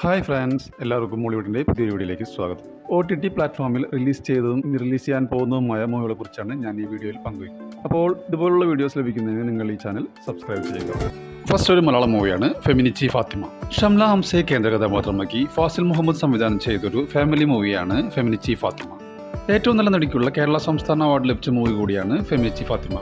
Hi friends, എല്ലാവർക്കും മോളിവുഡിൻ്റെ പുതിയ വീഡിയോയിലേക്ക് സ്വാഗതം. OTT പ്ലാറ്റ്ഫോമിൽ റിലീസ് ചെയ്തതും റിലീസ് ചെയ്യാൻ പോകുന്നതുമായ മൂവികളെ കുറിച്ചാണ് ഞാൻ ഈ വീഡിയോയിൽ പങ്കുവയ്ക്കുന്നത്. അപ്പോൾ ഇതുപോലുള്ള വീഡിയോസ് ലഭിക്കുന്നതിന് നിങ്ങൾ ഈ ചാനൽ സബ്സ്ക്രൈബ് ചെയ്യുക. ഫസ്റ്റ് ഒരു മലയാളം മൂവിയാണ് ഫെമിനിച്ചി ഫാത്തിമ. ഷംല ഹംസയെ കേന്ദ്ര കഥാപാത്രമാക്കി ഫാസിൽ മുഹമ്മദ് സംവിധാനം ചെയ്തൊരു ഫാമിലി മൂവിയാണ് ഫെമിനിച്ചി ഫാത്തിമ. ഏറ്റവും നല്ല നടിക്കുള്ള കേരള സംസ്ഥാന അവാർഡ് ലഭിച്ച മൂവി കൂടിയാണ് ഫെമിനിച്ചി ഫാത്തിമ.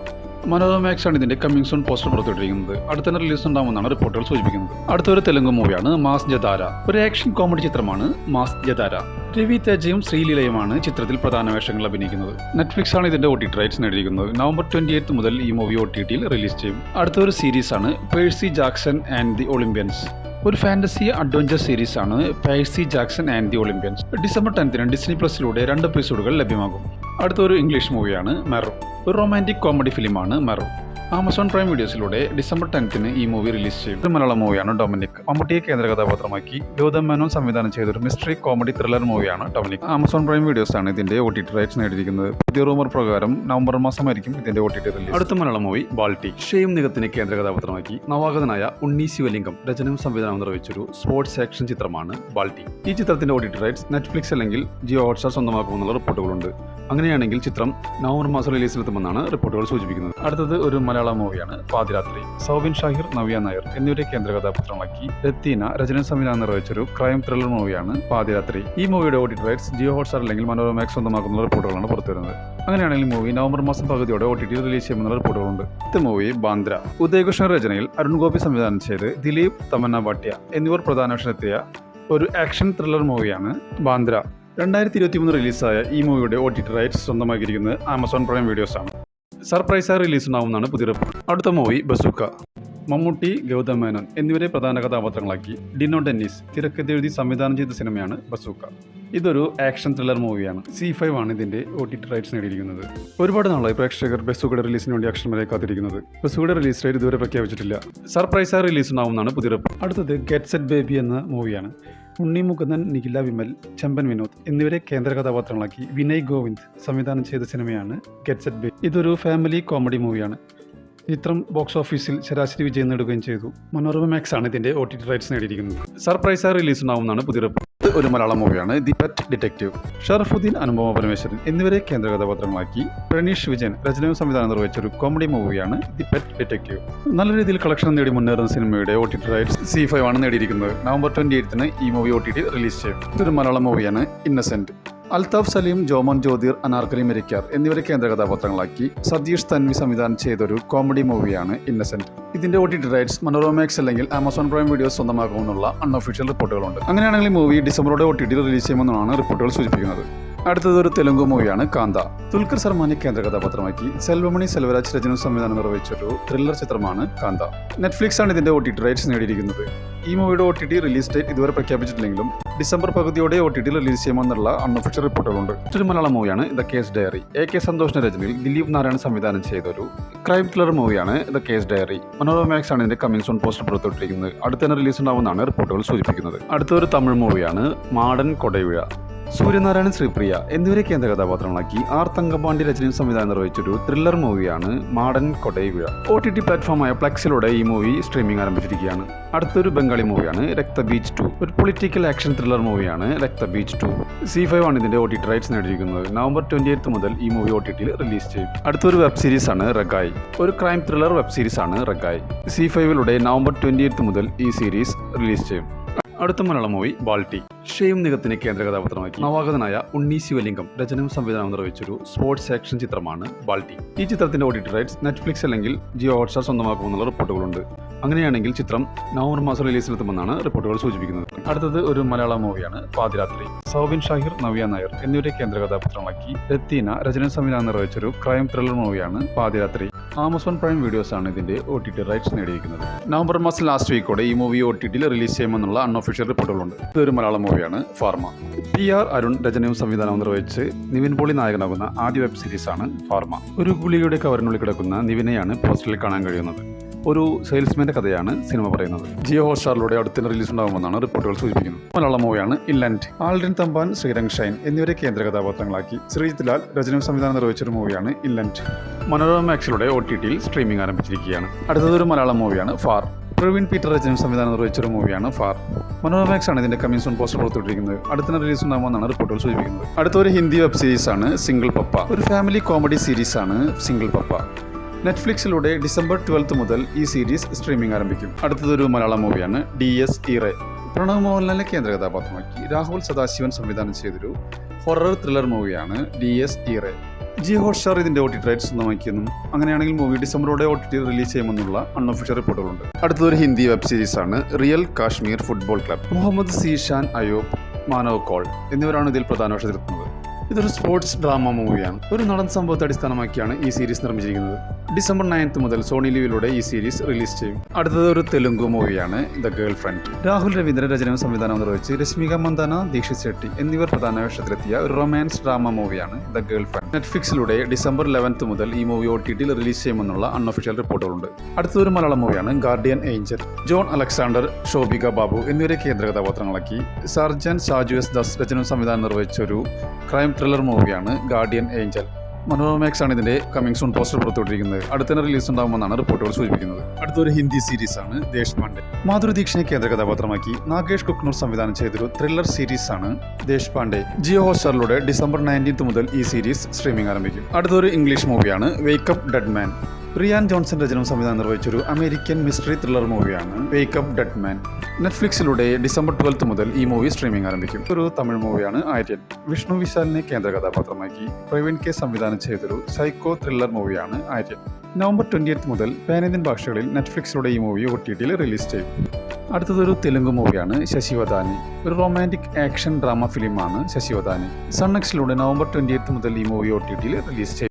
മനോരമ മാക്സ് ആണ് ഇതിന്റെ കമ്മിങ് സൂൺ പോസ്റ്റർ പുറത്തുവിട്ടിരിക്കുന്നത്. അടുത്ത റിലീസ് ഉണ്ടാവുമെന്നാണ് റിപ്പോർട്ടുകൾ സൂചിപ്പിക്കുന്നത്. അടുത്തൊരു തെലുങ്ക് മൂവിയാണ് മാസ് ജദാര. ഒരു ആക്ഷൻ കോമഡി ചിത്രമാണ് മാസ് ജദാര. രവി തേജയും ശ്രീലീലയുമാണ് ചിത്രത്തിൽ പ്രധാന വേഷങ്ങൾ അഭിനയിക്കുന്നത്. നെറ്റ്ഫ്ലിക്സ് ആണ് ഇതിന്റെ OTT റൈറ്റ്സ് നേടിയിരിക്കുന്നത്. നവംബർ 28 മുതൽ ഈ മൂവി OTTയിൽ റിലീസ് ചെയ്യും. അടുത്തൊരു സീരീസ് ആണ് Percy Jackson and the Olympians. ഒരു ഫാന്റസി അഡ്വഞ്ചർ സീരീസ് ആണ് Percy Jackson and the Olympians. December 10 Disney പ്ലസിലൂടെ 2 എപ്പിസോഡുകൾ ലഭ്യമാകും. അടുത്തൊരു ഇംഗ്ലീഷ് മൂവിയാണ് മെറോ. ഒരു റൊമാൻറ്റിക് കോമഡി ഫിലിമാണ് മെറോ. ആമസോൺ പ്രൈം വീഡിയോസിലൂടെ ഡിസംബർ 10 ഈ മൂവി റിലീസ് ചെയ്യും. ഒരു മലയാളം മൂവിയാണ് ഡൊമിനിക്. മമ്മൂട്ടിയെ കേന്ദ്ര കഥാപാത്രമാക്കി ഗൗതം മേനോൻ സംവിധാനം ചെയ്തൊരു മിസ്റ്ററി കോമഡി ത്രില്ലർ മൂവിയാണ് ഡൊമിനിക്. ആമസോൺ പ്രൈം വീഡിയോസ് ആണ് ഇതിന്റെ OTT റൈറ്റ്സ് നേടിയിരിക്കുന്നത്. പുതിയ റൂമർ പ്രകാരം നവംബർ മാസമായിരിക്കും ഇതിന്റെ OTT റിലീസ്. അടുത്ത മലയാളം മൂവി ബാൾട്ടി. ഷെയ്ം നിഗത്തിനെ കേന്ദ്ര കഥാപാത്രമാക്കി നവാഗതനായ ഉണ്ണി ശിവലിംഗം രചനയും സംവിധാനം നിർവഹിച്ചൊരു സ്പോർട്സ് ആക്ഷൻ ചിത്രമാണ് ബാൾട്ടി. ഈ ചിത്രത്തിന്റെ OTT റൈറ്റ്സ് നെറ്റ്ഫ്ലിക്സ് അല്ലെങ്കിൽ ജിയോ ഹോട്ട്സ്റ്റാർ സ്വന്തമാക്കുമെന്നുള്ള റിപ്പോർട്ടുകളുണ്ട്. അങ്ങനെയാണെങ്കിൽ ചിത്രം നവംബർ മാസം റിലീസിലെത്തുമെന്നാണ് റിപ്പോർട്ടുകൾ സൂചിപ്പിക്കുന്നത്. അടുത്തത് ഒരു മലയാളം മൂവിയാണ് പാതിരാത്രി. സൗബിൻ ഷാഹിർ, നവ്യ നായർ എന്നിവരെ കേന്ദ്ര കഥാപാത്രമാക്കി രത്തീന രചന സംവിധാനം നിർവഹിച്ചൊരു ക്രൈം ത്രില്ലർ മൂവിയാണ് പാതിരാത്രി. ഈ മൂവിയുടെ OTT റൈറ്റ്സ് ജിയോ ഹോട്ട്സ്റ്റാർ അല്ലെങ്കിൽ മനോരമ മാക്സ് സ്വന്തമാക്കുന്ന റിപ്പോർട്ടുകളാണ് പുറത്തുവരുന്നത്. അങ്ങനെയാണെങ്കിൽ മൂവി നവംബർ മാസം പകുതിയോടെ OTT റിലീസ് ചെയ്യുമെന്നുള്ള റിപ്പോർട്ടുകളുണ്ട്. അടുത്ത മൂവി ബാന്ദ്ര. ഉദയകൃഷ്ണൻ രചനയിൽ അരുൺ ഗോപി സംവിധാനം ചെയ്ത് ദിലീപ്, തമന്ന ഭാട്ടിയ എന്നിവർ പ്രധാന വേഷത്തിലെത്തിയ ഒരു ആക്ഷൻ ത്രില്ലർ മൂവിയാണ് ബാന്ദ്ര. 2023 റിലീസായ ഈ മൂവിയുടെ OTT റൈറ്റ്സ് സ്വന്തമാക്കിയിരിക്കുന്നത് ആമസോൺ പ്രൈം വീഡിയോസ് ആണ്. സർപ്രൈസായി റിലീസ് ഉണ്ടാവുമെന്നാണ് പുതിയ റിപ്പോർട്ട്. അടുത്ത മൂവി ബസൂക്ക. മമ്മൂട്ടി, ഗൗതം മേനോൻ എന്നിവരെ പ്രധാന കഥാപാത്രങ്ങളാക്കി ഡിനോ ഡെന്നിസ് തിരക്കഥെഴുതി സംവിധാനം ചെയ്ത സിനിമയാണ് ബസൂക്ക. ഇതൊരു ആക്ഷൻ ത്രില്ലർ മൂവിയാണ്. C5 ആണ് ഇതിന്റെ OTT റൈറ്റ്സ് നേടിയിരിക്കുന്നത്. ഒരുപാട് നാളായി പ്രേക്ഷകർ ബസൂക്കയുടെ റിലീസിന് വേണ്ടി അക്ഷരം വരെ കാത്തിരിക്കുന്നത്. ബസൂക്കയുടെ റിലീസ് ഡേറ്റ് ഇതുവരെ പ്രഖ്യാപിച്ചിട്ടില്ല. സർപ്രൈസായി റിലീസ് ഉണ്ടാവുമെന്നാണ് പുതിയ റിപ്പോർട്ട്. അടുത്തത് ഗെറ്റ് സെറ്റ് ബേബി എന്ന മൂവിയാണ്. ഉണ്ണി മുകുന്ദൻ, നിഖില വിമൽ, ചെമ്പൻ വിനോദ് എന്നിവരെ കേന്ദ്ര കഥാപാത്രങ്ങളാക്കി വിനയ് ഗോവിന്ദ് സംവിധാനം ചെയ്ത സിനിമയാണ് ഗെറ്റ് സെറ്റ് ബേബി. ഇതൊരു ഫാമിലി കോമഡി മൂവിയാണ്. ചിത്രം ബോക്സ് ഓഫീസിൽ ശരാശരി വിജയം നേടുകയും ചെയ്തു. മനോരമ മാക്സ് ആണ് ഇതിന്റെ OTT റൈറ്റ്സ് നേടിയിരിക്കുന്നത്. സർപ്രൈസായി റിലീസ് ഉണ്ടാവുമെന്നാണ് പുതിയ റിപ്പോർട്ട്. ഒരു മലയാളം മൂവിയാണ് the pet detective. Sharafudheen, Anupama Parameswaran എന്നിവരെ കേന്ദ്ര കഥാപാത്രങ്ങളാക്കി പ്രണീഷ് വിജയൻ രചനയും സംവിധാനം നിർവഹിച്ച ഒരു കോമഡി മൂവിയാണ് ദി പെറ്റ് ഡിറ്റക്റ്റീവ്. നല്ല രീതിയിൽ കളക്ഷൻ നേടി മുന്നേറുന്ന സിനിമയുടെ OTT റൈറ്റ്സ് C5 ആണ് നേടിയിരിക്കുന്നത്. നവംബർ 28 ഈ മൂവി OTT റിലീസ് ചെയ്യും. ഇതൊരു മലയാളം മൂവിയാണ് ഇന്നസെന്റ്. അൽതാഫ് സലീം, ജോമോൻ ജ്യോതിർ, അനാർക്കലി മെരിക്കാർ എന്നിവരെ കേന്ദ്ര കഥാപാത്രങ്ങളാക്കി സതീഷ് തൻവി സംവിധാനം ചെയ്തൊരു കോമഡി മൂവിയാണ് ഇന്നസെന്റ്. ഇതിന്റെ OTT റൈറ്റ്സ് മനോരമ മാക്സ് അല്ലെങ്കിൽ ആമസോൺ പ്രൈം വീഡിയോസ് സ്വന്തമാക്കുമെന്നുള്ള അൺഒഫീഷ്യൽ റിപ്പോർട്ടുകളുണ്ട്. അങ്ങനെയാണെങ്കിൽ ഈ മൂവി ഡിസംബറോടെ OTT റിലീസ് ചെയ്യുമെന്നാണ് റിപ്പോർട്ടുകൾ സൂചിപ്പിക്കുന്നത്. അടുത്തത് ഒരു തെലുങ്ക് മൂവിയാണ് കാന്ത. ദുൽഖർ സൽമാനെ കേന്ദ്ര കഥാപാത്രമാക്കി സെൽവമണി സെൽവരാജ് രചന സംവിധാനം നിർവഹിച്ചൊരു ത്രില്ലർ ചിത്രമാണ് കാന്ത. നെറ്റ്ഫ്ലിക്സ് ആണ് ഇതിന്റെ OTT റൈറ്റ്സ് നേടിയിരിക്കുന്നത്. ഈ മൂവിയുടെ OTT റിലീസ് ഡേറ്റ് ഇതുവരെ പ്രഖ്യാപിച്ചിട്ടില്ലെങ്കിലും ഡിസംബർ പകുതിയോടെ OTT റിലീസ് ചെയ്യുമെന്നുള്ള അൺഒഫീഷ്യൽ റിപ്പോർട്ടുകളുണ്ട്. മറ്റൊരു മലയാളം മൂവിയാണ് ദ കേസ് ഡയറി. AK സന്തോഷിന്റെ രചനയിൽ ദിലീപ് നാരായൺ സംവിധാനം ചെയ്തൊരു ക്രൈം ത്രില്ലർ മൂവിയാണ് the case diary. Manorama max ആണ് ഇതിന്റെ കമ്മിങ് സൂൺ പോസ്റ്റർ പുറത്തുവിട്ടിരിക്കുന്നത്. അടുത്ത തന്നെ റിലീസ് ഉണ്ടാവുമെന്നാണ് റിപ്പോർട്ടുകൾ സൂചിപ്പിക്കുന്നത്. അടുത്തൊരു തമിഴ് മൂവിയാണ് മാടൻ കൊടൈവിഴ. സൂര്യനാരായണൻ, ശ്രീപ്രിയ എന്നിവരെ കേന്ദ്ര കഥാപാത്രങ്ങളാക്കി R തങ്കപാണ്ഡ്യ രചനയും സംവിധാനം നിർവഹിച്ചൊരു ത്രില്ലർ മൂവിയാണ് മാടൻ കൊടൈവിഴ. OTT പ്ലാറ്റ്ഫോമായ പ്ലക്സിലൂടെ ഈ മൂവി സ്ട്രീമിംഗ് ആരംഭിച്ചിരിക്കുകയാണ്. അടുത്തൊരു ബംഗാളി മൂവിയാണ് രക്ത ബീച്ച് 2. ഒരു പൊളിറ്റിക്കൽ ആക്ഷൻ ത്രില്ലർ മൂവിയാണ് രക്ത ബീച്ച് 2. C5 ആണ് ഇതിന്റെ OTT റൈറ്റ്സ് നേടിയിരിക്കുന്നത്. നവംബർ 28 മുതൽ ഈ മൂവി OTTയിൽ റിലീസ് ചെയ്യും. അടുത്തൊരു വെബ് സീരീസ് ആണ് റഗായ്. ഒരു ക്രൈം ത്രില്ലർ വെബ് സീരീസ് ആണ് റഗായ്. C5 നവംബർ 28 മുതൽ ഈ സീരീസ് റിലീസ് ചെയ്യും. അടുത്ത മലയാളം മൂവി ബാൾട്ടി. ഷെയ്ം നിഗത്തിനെ കേന്ദ്ര കഥാപാത്രമാക്കി നവാഗതനായ ഉണ്ണി ശിവലിംഗം രചനയും സംവിധാനം നിർവഹിച്ചൊരു സ്പോർട്സ് ആക്ഷൻ ചിത്രമാണ് ബാൾട്ടി. ഈ ചിത്രത്തിന്റെ OTT റൈറ്റ്സ് നെറ്റ്ഫ്ലിക്സ് അല്ലെങ്കിൽ ജിയോ ഹോട്ട്സ്റ്റാർ സ്വന്തമാക്കുമെന്നുള്ള റിപ്പോർട്ടുകളുണ്ട്. അങ്ങനെയാണെങ്കിൽ ചിത്രം നവംബർ മാസം റിലീസിലെത്തുമെന്നാണ് റിപ്പോർട്ടുകൾ സൂചിപ്പിക്കുന്നത്. അടുത്തത് ഒരു മലയാളം മൂവിയാണ് പാതിരാത്രി. സൗബിൻ ഷാഹിർ, നവ്യ നായർ എന്നിവരെ കേന്ദ്ര കഥാപാത്രമാക്കി രത്തീന രചന സംവിധാനം നിർവഹിച്ചൊരു ക്രൈം ത്രില്ലർ മൂവിയാണ് പാതിരാത്രി. ആമസോൺ പ്രൈം വീഡിയോസ് ആണ് ഇതിന്റെ OTT റൈറ്റ്സ് നേടിയിരിക്കുന്നത്. നവംബർ മാസം ലാസ്റ്റ് വീക്കോടെ ഈ മൂവി OTTയിൽ റിലീസ് ചെയ്യുമെന്നുള്ള അൺഒഫീഷ്യൽ റിപ്പോർട്ടുകളുണ്ട്. ഇതൊരു മലയാളം മൂവിയാണ് ഫാർമ. PR അരുൺ രചനയും സംവിധാനവും നിർവഹിച്ച് നിവിൻ പോളി നായകനാകുന്ന ആദ്യ വെബ് സീരീസാണ് ഫാർമ. ഒരു ഗുളികയുടെ കവറിനുള്ളിൽ കിടക്കുന്ന നിവിനെയാണ് പോസ്റ്ററിൽ കാണാൻ കഴിയുന്നത്. ഒരു സെയിൽസ്മാന്റെ കഥയാണ് സിനിമ പറയുന്നത്. ജിയോ ഹോട്ട്സ്റ്റാറിലൂടെ അടുത്ത റിലീസ് ഉണ്ടാകുമെന്നാണ് റിപ്പോർട്ടുകൾ സൂചിപ്പിക്കുന്നത്. മലയാളം മൂവിയാണ് ഇൻലാൻഡ്. ആൽഡ്രിൻ തമ്പാൻ, ശ്രീരംഗ് ഷൈൻ എന്നിവരെ കേന്ദ്ര കഥാപാത്രങ്ങളാക്കി ശ്രീജിത്ത് ലാൽ രചനയും സംവിധാനം നിർവഹിച്ചൊരു മൂവിയാണ് ഇൻലാൻഡ്. മനോരമ മാക്സിലൂടെ OTTയിൽ സ്ട്രീമിംഗ് ആരംഭിച്ചിരിക്കുകയാണ്. അടുത്തതൊരു മലയാളം മൂവിയാണ് ഫാർ. പ്രവീൺ പീറ്റർ രചനയും സംവിധാനം നിർവഹിച്ചൊരു മൂവിയാണ് ഫാർ. മനോരമാക്സ് ആണ് ഇതിന്റെ കമ്മിങ് സൂൺ പോസ്റ്റർ പുറത്തുവിട്ടിരിക്കുന്നത്. അടുത്ത റിലീസ് ഉണ്ടാകുമെന്നാണ് റിപ്പോർട്ടുകൾ സൂചിപ്പിക്കുന്നത്. അടുത്തൊരു ഹിന്ദി വെബ് സീരീസ് ആണ് സിംഗിൾ പപ്പ. ഒരു ഫാമിലി കോമഡി സീരീസ് ആണ് സിംഗിൾ പപ്പ. നെറ്റ്ഫ്ലിക്സിലൂടെ ഡിസംബർ 12 മുതൽ ഈ സീരീസ് സ്ട്രീമിംഗ് ആരംഭിക്കും. അടുത്തതൊരു മലയാളം മൂവിയാണ് DS ഇറെ. പ്രണവ് മോഹൻലാലിനെ കേന്ദ്ര കഥാപാത്രമാക്കി രാഹുൽ സദാശിവൻ സംവിധാനം ചെയ്തൊരു ഹൊറർ ത്രില്ലർ മൂവിയാണ് DS ഇറെ. ജിയോ ഹോട്ട്സ്റ്റാർ ഇതിന്റെ OTT റൈറ്റ്സ് സ്വന്തമാക്കിയെന്നും അങ്ങനെയാണെങ്കിൽ മൂവി ഡിസംബറോടെ OTT റിലീസ് ചെയ്യുമെന്നുള്ള അൺഒഫീഷ്യൽ റിപ്പോർട്ടുകളുണ്ട്. അടുത്തൊരു ഹിന്ദി വെബ് സീരീസ് ആണ് real Kashmir football club. Muhammad Zeeshan Ayub, Manav Kaul എന്നിവരാണ് ഇതിൽ പ്രധാന വേഷത്തിലെത്തുന്നത്. ഇതൊരു സ്പോർട്സ് ഡ്രാമ മൂവിയാണ്. ഒരു നടൻ സംഭവത്തെ അടിസ്ഥാനമാക്കിയാണ് ഈ സീരീസ് നിർമ്മിച്ചിരിക്കുന്നത്. ഡിസംബർ 9 മുതൽ സോണി ലിവിലൂടെ ഈ സീരീസ് റിലീസ് ചെയ്യും. അടുത്തത് ഒരു തെലുങ്ക് മൂവിയാണ് the girl friend. Rahul Raveendran രചനയും സംവിധാനവും നിർവഹിച്ച് രശ്മിക മന്ദാന, ദീക്ഷിത് ഷെട്ടി എന്നിവർ പ്രധാന വേഷത്തിലെത്തിയ ഒരു റൊമാൻസ് ഡ്രാമ മൂവിയാണ് ദ ഗേൾ ഫ്രണ്ട്. നെറ്റ്ഫ്ലിക്സിലൂടെ ഡിസംബർ 11 മുതൽ ഈ മൂവി OTT റിലീസ് ചെയ്യുമെന്നുള്ള അൺഒഫീഷ്യൽ റിപ്പോർട്ടുകളുണ്ട്. അടുത്തൊരു മലയാളം മൂവിയാണ് guardian Angel. John Alexander, Shobhika Babu എന്നിവരെ കേന്ദ്ര കഥാപാത്രങ്ങളാക്കി സർജൻ സാജു എസ് ദാസ് രചനയും സംവിധാനം നിർവഹിച്ച ഒരു ക്രൈം ത്രില്ലർ മൂവിയാണ് ഗാർഡിയൻ ഏഞ്ചൽ. മനോരമാക്സ് ആണ് ഇതിന്റെ കമ്മിങ് സൂൺ പോസ്റ്റർ പുറത്തുവിട്ടിരിക്കുന്നത്. അടുത്ത റിലീസ് ഉണ്ടാകുമെന്നാണ് റിപ്പോർട്ടുകൾ സൂചിപ്പിക്കുന്നത്. അടുത്തൊരു ഹിന്ദി സീരീസ് ആണ് ദേശ്പാണ്ഡെ. മാധുരി ദീക്ഷിനെ കേന്ദ്ര കഥാപാത്രമാക്കി നാഗേഷ് കുക്നൂർ സംവിധാനം ചെയ്തൊരു ത്രില്ലർ സീരീസ് ആണ് ദേശ്പാണ്ഡെ. ജിയോ ഹോട്ട്സ്റ്റാറിലൂടെ ഡിസംബർ 19 മുതൽ ഈ സീരീസ് സ്ട്രീമിംഗ് ആരംഭിക്കും. അടുത്തൊരു ഇംഗ്ലീഷ് മൂവിയാണ് wake up dead man. Rian Johnson രചനയും സംവിധാനം നിർവഹിച്ചൊരു അമേരിക്കൻ മിസ്റ്ററി ത്രില്ലർ മൂവിയാണ് വേക്കപ്പ് ഡെഡ് മാൻ. നെറ്റ്ഫ്ലിക്സിലൂടെ ഡിസംബർ 12 മുതൽ ഈ മൂവി സ്ട്രീമിംഗ് ആരംഭിക്കും. ഒരു തമിഴ് മൂവിയാണ് ആര്യൻ. വിഷ്ണു വിശാലിനെ കേന്ദ്ര കഥാപാത്രമാക്കി പ്രവീൺ കെ സംവിധാനം ചെയ്തൊരു സൈക്കോ ത്രില്ലർ മൂവിയാണ് ആര്യൻ. നവംബർ 20 മുതൽ പാനിന്ത്യൻ ഭാഷകളിൽ നെറ്റ്ഫ്ലിക്സിലൂടെ ഈ മൂവി OTT റിലീസ് ചെയ്യും. അടുത്തതൊരു തെലുങ്ക് മൂവിയാണ് ശശിവദാനി. ഒരു റൊമാൻറ്റിക് ആക്ഷൻ ഡ്രാമ ഫിലിമാണ് ശശിവദാനി. സൺനെക്സിലൂടെ നവംബർ 28 മുതൽ ഈ മൂവി OTT റിലീസ് ചെയ്യും.